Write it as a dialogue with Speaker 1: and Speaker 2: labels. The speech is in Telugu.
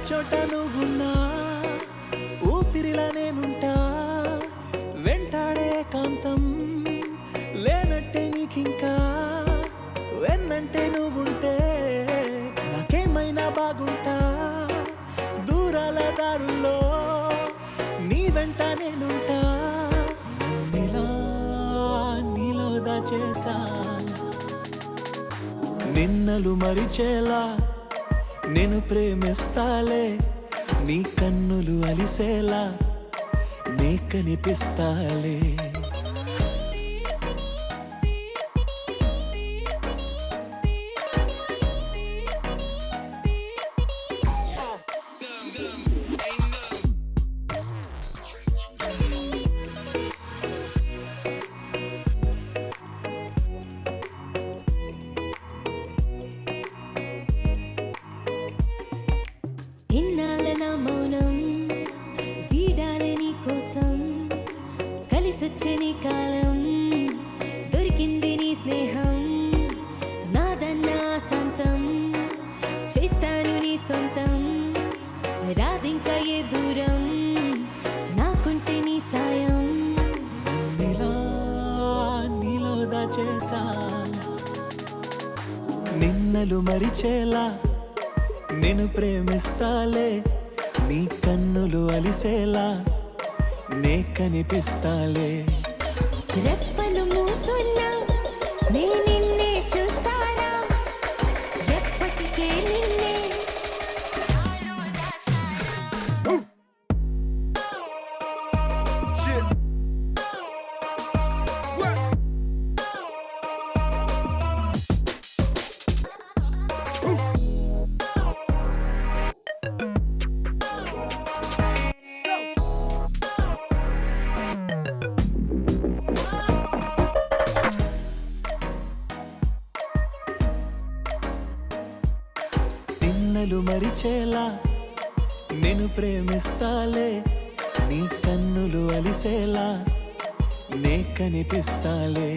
Speaker 1: చోట నువ్వున్నా ఊపిరిలా నేనుంటా వెంటాడే కాంతం లేనట్టే నీకింకా వెన్నంటే నువ్వుంటే నాకేమైనా బాగుంటా దూరాల దారుల్లో నీ వెంట నేనుంటా నన్నిలా నీలో దాచేసా నిన్నలు మరిచేలా నేను ప్రేమిస్తాలే నీ కన్నులు అలిసేలా నే కనిపిస్తాలే
Speaker 2: ఇన్నాళ్ళ నా మౌనం వీడాలి నీ కోసం కలిసొచ్చే నీ కాలం దొరికింది నీ స్నేహం నాదన్నా సొంతం చేస్తాను నీ సొంతం రాదింకా ఏ దూరం నాకుంటే నీ సాయం
Speaker 1: నన్నిలా నీలో దాచేసా నిన్నలు మరిచేలా నేను ప్రేమిస్తాలే నీ కన్నులు అలిసేలా నే కనిపిస్తాలే
Speaker 2: రెప్పలు మూసున్నా నే నిన్నే చూస్తారా ఎప్పటికే నిన్నే
Speaker 1: నిన్నలు మరిచేలా నేను ప్రేమిస్తాలే నీ కన్నులు అలిసేలా నే కనిపిస్తాలే